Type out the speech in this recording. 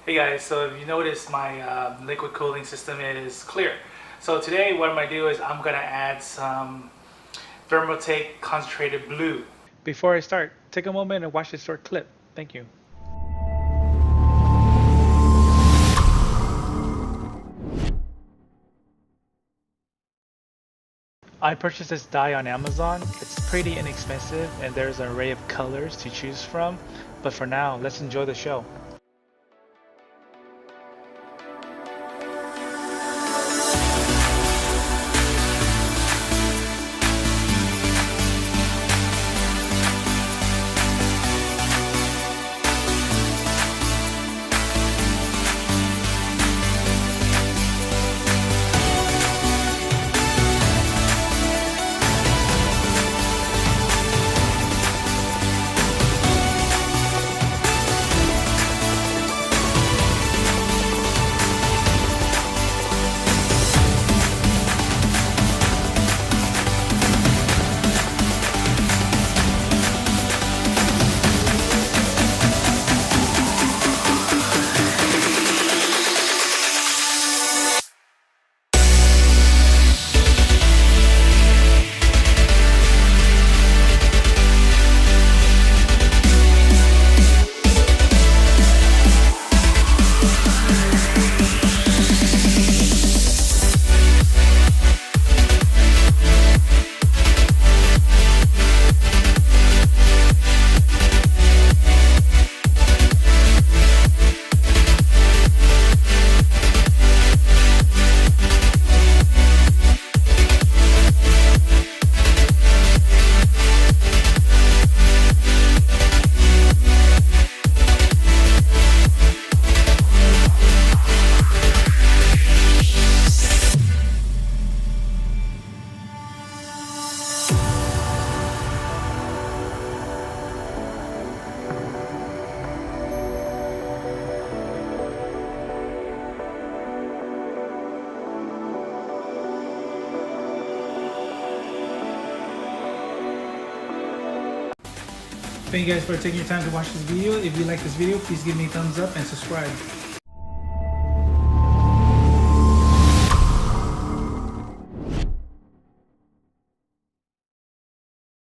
Hey guys, so if you notice my liquid cooling system is clear. So today what I'm going to do is I'm going to add some Thermaltake concentrated blue. Before I start, take a moment and watch this short clip. Thank you. I purchased this dye on Amazon. It's pretty inexpensive and there's an array of colors to choose from. But for now, let's enjoy the show. Thank you guys for taking your time to watch this video. If you like this video, please give me a thumbs up and subscribe.